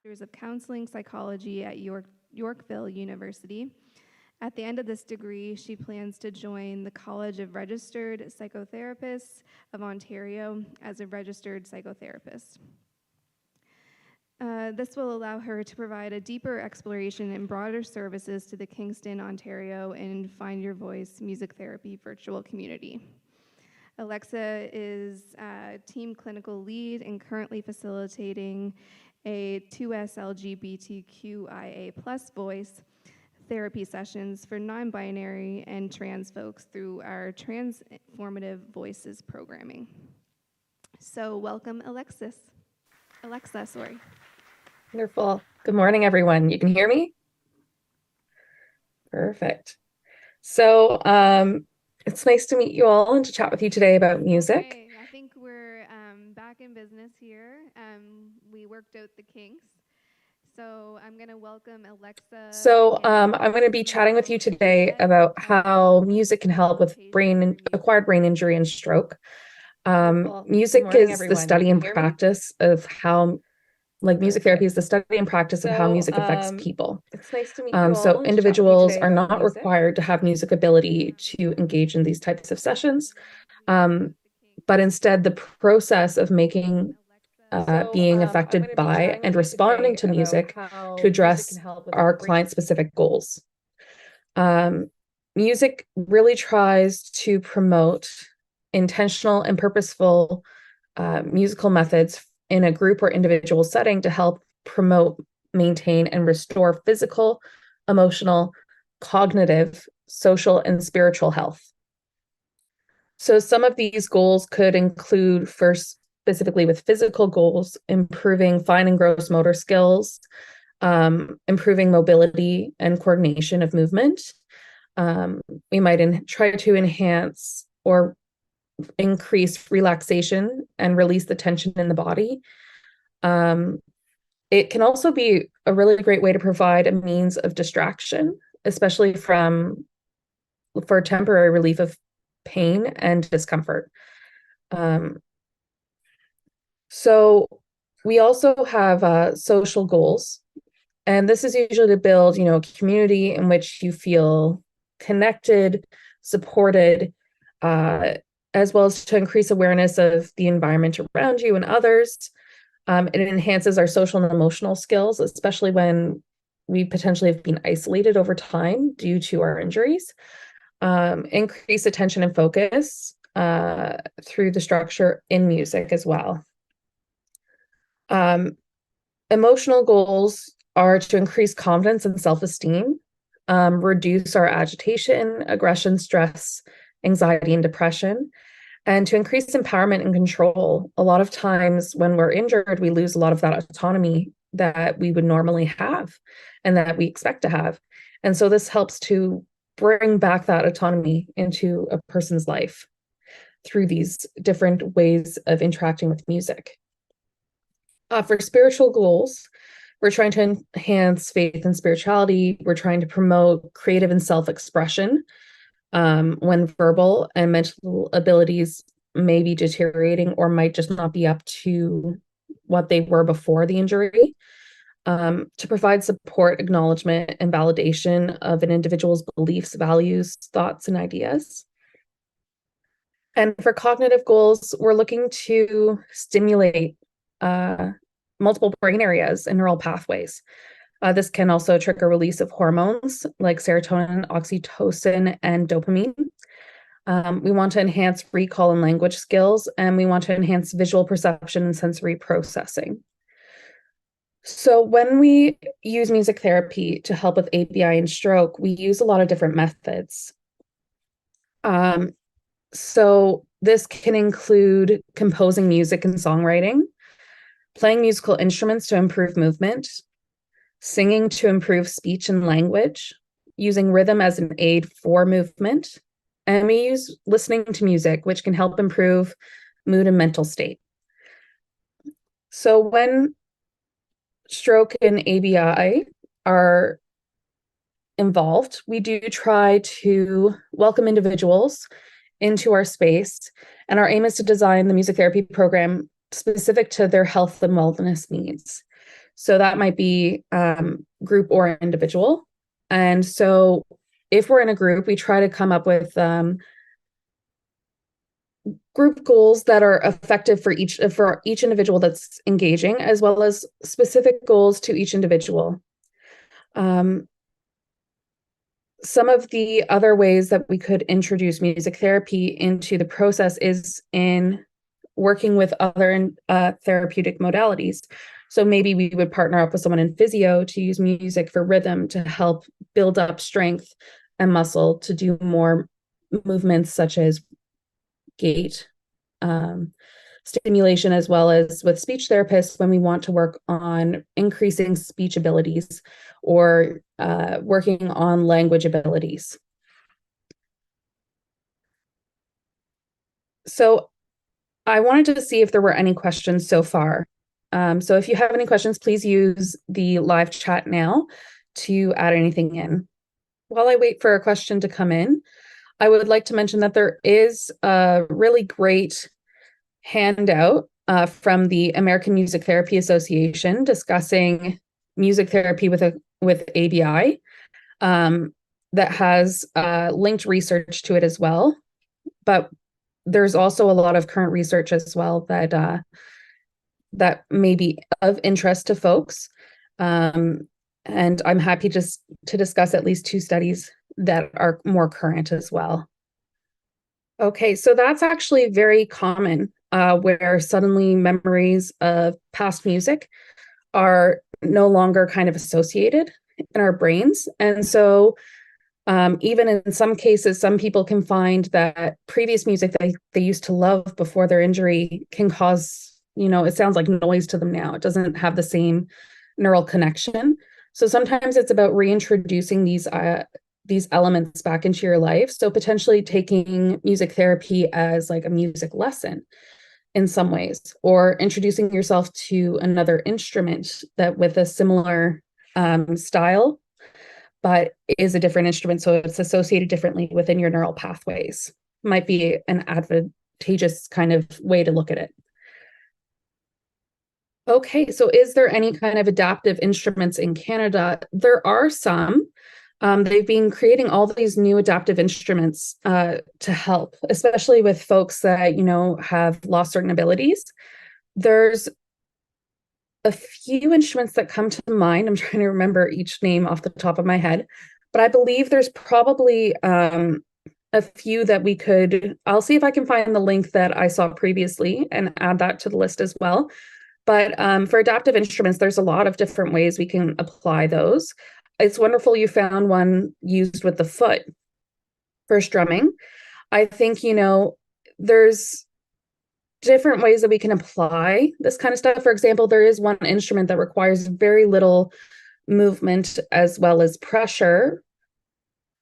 of Counseling Psychology at Yorkville University. At the end of this degree, she plans to join the College of Registered Psychotherapists of Ontario as a registered psychotherapist. This will allow her to provide a deeper exploration and broader services to the Kingston, Ontario, and Find Your Voice music therapy virtual community. Alexa is a team clinical lead and currently facilitating a 2S LGBTQIA+ voice therapy sessions for non-binary and trans folks through our Transformative Voices programming. So welcome, Alexa, sorry. Wonderful. Good morning, everyone. You can hear me? Perfect. So it's nice to meet you all and to chat with you today about music. Okay. I think we're back in business here. We worked out the kinks. So I'm going to welcome Alexa. So I'm going to be chatting with you today about how music can help with acquired brain injury and stroke. Music is the study and practice of how, music therapy is the study and practice of how music affects people. It's nice to meet you all. So individuals are not required to have music ability to engage in these types of sessions, but instead the process of being affected by and responding to music to address our client-specific goals. Music really tries to promote intentional and purposeful musical methods in a group or individual setting to help promote, maintain, and restore physical, emotional, cognitive, social, and spiritual health. So some of these goals could include, first, specifically with physical goals, improving fine and gross motor skills, improving mobility and coordination of movement. We might try to enhance or increase relaxation and release the tension in the body. It can also be a really great way to provide a means of distraction, especially for temporary relief of pain and discomfort. So we also have social goals, and this is usually to build, a community in which you feel connected, supported, as well as to increase awareness of the environment around you and others. It enhances our social and emotional skills, especially when we potentially have been isolated over time due to our injuries. Increase attention and focus through the structure in music as well. Emotional goals are to increase confidence and self-esteem, reduce our agitation, aggression, stress, anxiety, and depression, and to increase empowerment and control. A lot of times when we're injured, we lose a lot of that autonomy that we would normally have and that we expect to have. And so this helps to bring back that autonomy into a person's life through these different ways of interacting with music. For spiritual goals, we're trying to enhance faith and spirituality. We're trying to promote creative and self-expression when verbal and mental abilities may be deteriorating or might just not be up to what they were before the injury. To provide support, acknowledgement, and validation of an individual's beliefs, values, thoughts, and ideas. And for cognitive goals, we're looking to stimulate multiple brain areas and neural pathways. This can also trigger release of hormones like serotonin, oxytocin, and dopamine. We want to enhance recall and language skills, and we want to enhance visual perception and sensory processing. So when we use music therapy to help with ABI and stroke, we use a lot of different methods. So this can include composing music and songwriting, playing musical instruments to improve movement, singing to improve speech and language, using rhythm as an aid for movement, and we use listening to music, which can help improve mood and mental state. So when stroke and ABI are involved, we do try to welcome individuals into our space, and our aim is to design the music therapy program specific to their health and wellness needs. So that might be group or individual. And so if we're in a group, we try to come up with group goals that are effective for each individual that's engaging, as well as specific goals to each individual. Some of the other ways that we could introduce music therapy into the process is in working with other therapeutic modalities. So maybe we would partner up with someone in physio to use music for rhythm to help build up strength and muscle to do more movements such as gait stimulation, as well as with speech therapists when we want to work on increasing speech abilities or working on language abilities. So I wanted to see if there were any questions so far. So if you have any questions, please use the live chat now to add anything in. While I wait for a question to come in, I would like to mention that there is a really great handout from the American Music Therapy Association discussing music therapy with ABI that has linked research to it as well. But there's also a lot of current research as well that that may be of interest to folks. And I'm happy to discuss at least 2 studies that are more current as well. Okay, so that's actually very common, where suddenly memories of past music are no longer kind of associated in our brains. And so even in some cases, some people can find that previous music that they used to love before their injury can cause, it sounds like noise to them now. It doesn't have the same neural connection. So sometimes it's about reintroducing these elements back into your life. So potentially taking music therapy as like a music lesson in some ways, or introducing yourself to another instrument that with a similar style, but is a different instrument. So it's associated differently within your neural pathways. Might be an advantageous kind of way to look at it. Okay, so is there any kind of adaptive instruments in Canada? There are some. They've been creating all these new adaptive instruments to help, especially with folks that, have lost certain abilities. There's a few instruments that come to mind. I'm trying to remember each name off the top of my head, but I believe there's probably a few that I'll see if I can find the link that I saw previously and add that to the list as well. But for adaptive instruments, there's a lot of different ways we can apply those. It's wonderful you found one used with the foot for strumming. I think, there's different ways that we can apply this kind of stuff. For example, there is one instrument that requires very little movement as well as pressure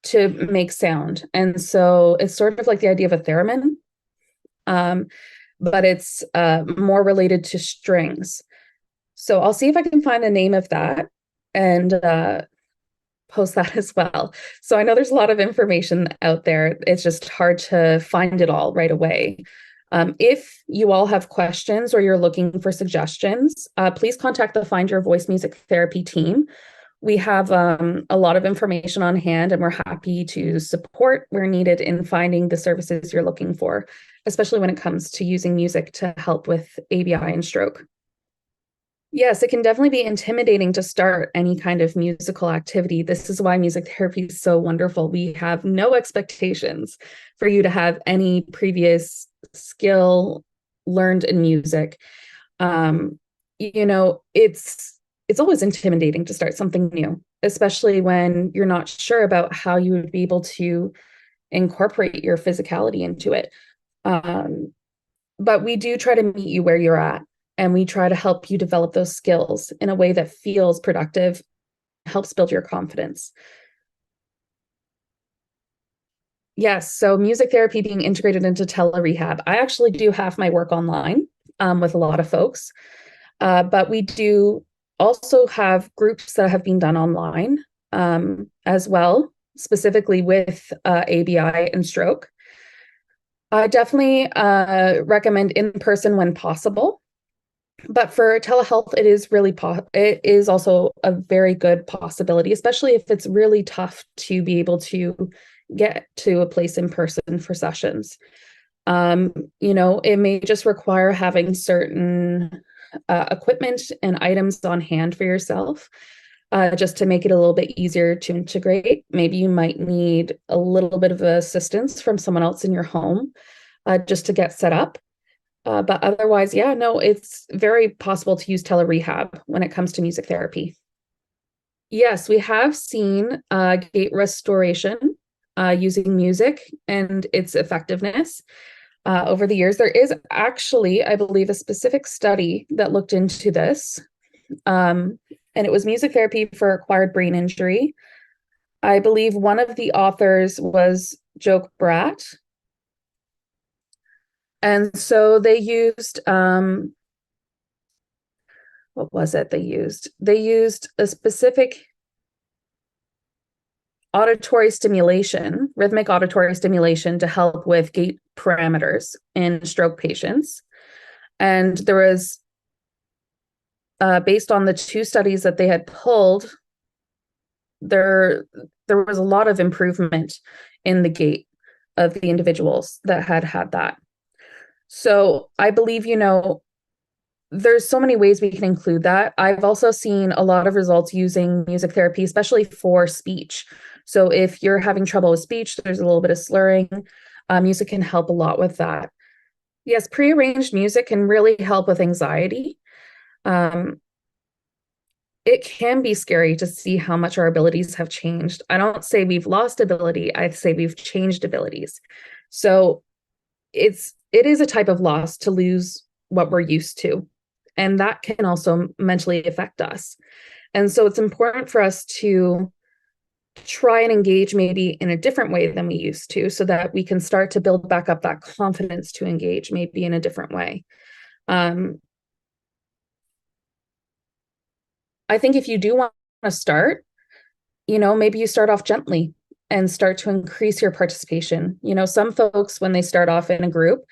to make sound. And so it's sort of like the idea of a theremin, but it's more related to strings. So I'll see if I can find the name of that and post that as well. So I know there's a lot of information out there. It's just hard to find it all right away. If you all have questions or you're looking for suggestions, please contact the Find Your Voice Music Therapy team. We have a lot of information on hand, and we're happy to support where needed in finding the services you're looking for, especially when it comes to using music to help with ABI and stroke. Yes, it can definitely be intimidating to start any kind of musical activity. This is why music therapy is so wonderful. We have no expectations for you to have any previous skill learned in music. It's always intimidating to start something new, especially when you're not sure about how you would be able to incorporate your physicality into it. But we do try to meet you where you're at. And we try to help you develop those skills in a way that feels productive, helps build your confidence. Yes, so music therapy being integrated into telerehab. I actually do have my work online with a lot of folks, but we do also have groups that have been done online as well, specifically with ABI and stroke. I definitely recommend in person when possible. But for telehealth, it is also a very good possibility, especially if it's really tough to be able to get to a place in person for sessions. It may just require having certain equipment and items on hand for yourself, just to make it a little bit easier to integrate. Maybe you might need a little bit of assistance from someone else in your home, just to get set up. But otherwise, yeah, no, it's very possible to use telerehab when it comes to music therapy. Yes, we have seen gait restoration using music and its effectiveness over the years. There is actually, I believe, a specific study that looked into this, and it was music therapy for acquired brain injury. I believe one of the authors was Choquette. And so they used, what was it they used? They used a specific auditory stimulation, rhythmic auditory stimulation to help with gait parameters in stroke patients. And there was, based on the two studies that they had pulled, there was a lot of improvement in the gait of the individuals that had that. So I believe, there's so many ways we can include that. I've also seen a lot of results using music therapy, especially for speech. So if you're having trouble with speech, there's a little bit of slurring, music can help a lot with that. Yes, prearranged music can really help with anxiety. It can be scary to see how much our abilities have changed. I don't say we've lost ability, I say we've changed abilities. So it is a type of loss to lose what we're used to. And that can also mentally affect us. And so it's important for us to try and engage maybe in a different way than we used to, so that we can start to build back up that confidence to engage maybe in a different way. I think if you do want to start, maybe you start off gently and start to increase your participation. Some folks, when they start off in a group,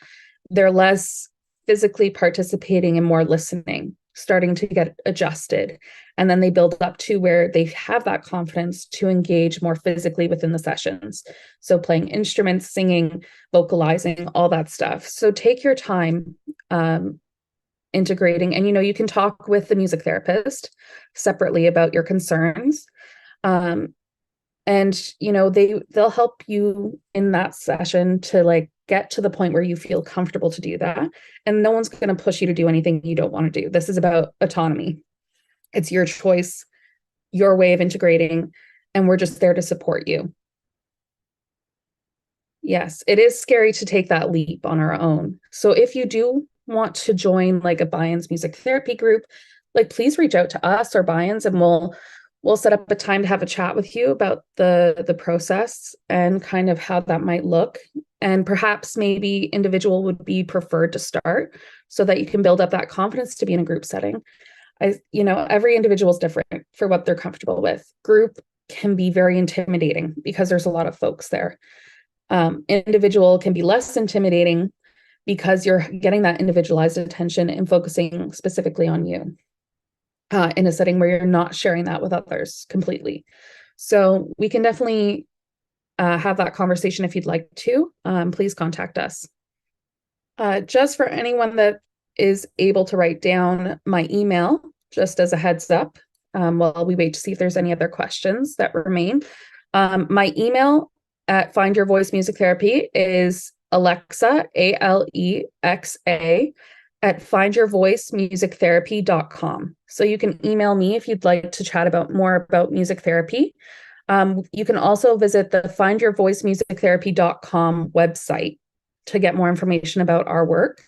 they're less physically participating and more listening, starting to get adjusted. And then they build up to where they have that confidence to engage more physically within the sessions. So playing instruments, singing, vocalizing, all that stuff. So take your time integrating, and you can talk with the music therapist separately about your concerns. And they'll help you in that session to get to the point where you feel comfortable to do that. And no one's going to push you to do anything you don't want to do. This is about autonomy. It's your choice, your way of integrating, and we're just there to support you. Yes, it is scary to take that leap on our own. So if you do want to join a Buy-ins music therapy group, please reach out to us or Buy-ins, and we'll set up a time to have a chat with you about the process and kind of how that might look. And perhaps maybe individual would be preferred to start, so that you can build up that confidence to be in a group setting. Every individual is different for what they're comfortable with. Group can be very intimidating because there's a lot of folks there. Individual can be less intimidating because you're getting that individualized attention and focusing specifically on you, in a setting where you're not sharing that with others completely. So we can definitely have that conversation if you'd like to. Please contact us. Just for anyone that is able to write down my email, just as a heads up, while we wait to see if there's any other questions that remain. My email at Find Your Voice Music Therapy is Alexa, Alexa, at findyourvoicemusictherapy.com. So you can email me if you'd like to chat more about music therapy. You can also visit the findyourvoicemusictherapy.com website to get more information about our work.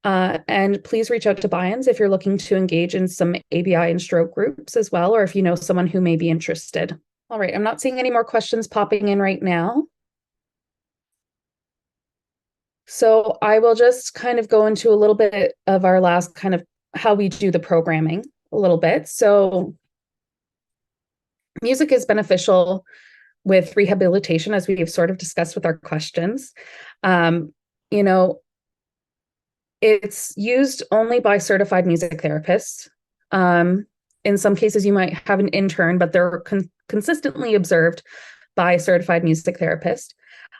And please reach out to Buy-ins if you're looking to engage in some ABI and stroke groups as well, or if you know someone who may be interested. All right, I'm not seeing any more questions popping in right now. So I will just kind of go into a little bit of our last kind of how we do the programming a little bit. So music is beneficial with rehabilitation, as we've sort of discussed with our questions. It's used only by certified music therapists. In some cases, you might have an intern, but they're consistently observed by a certified music therapist.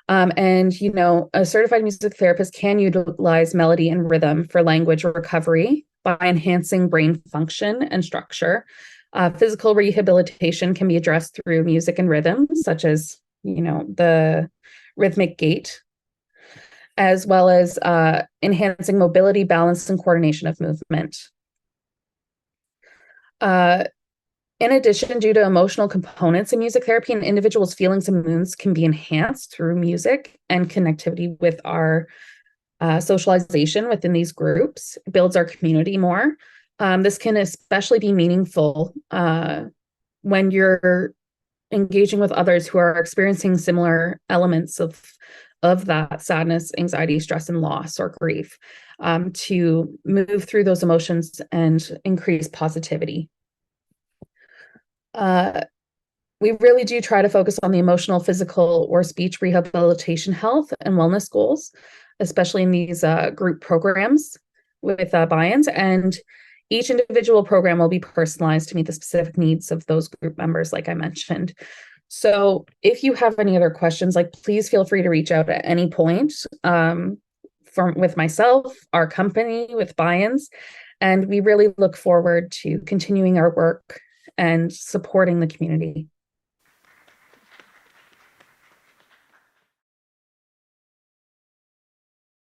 And, you know, a certified music therapist can utilize melody and rhythm for language recovery by enhancing brain function and structure. Physical rehabilitation can be addressed through music and rhythm, such as, you know, the rhythmic gait, as well as enhancing mobility, balance, and coordination of movement. In addition, due to emotional components in music therapy, an individual's feelings and moods can be enhanced through music and connectivity with our socialization within these groups. It builds our community more. This can especially be meaningful when you're engaging with others who are experiencing similar elements of that sadness, anxiety, stress, and loss or grief, to move through those emotions and increase positivity. We really do try to focus on the emotional, physical, or speech rehabilitation health and wellness goals, especially in these group programs with buy-ins. And each individual program will be personalized to meet the specific needs of those group members, like I mentioned. So if you have any other questions, like please feel free to reach out at any point with myself, our company, with buy-ins. And we really look forward to continuing our work and supporting the community.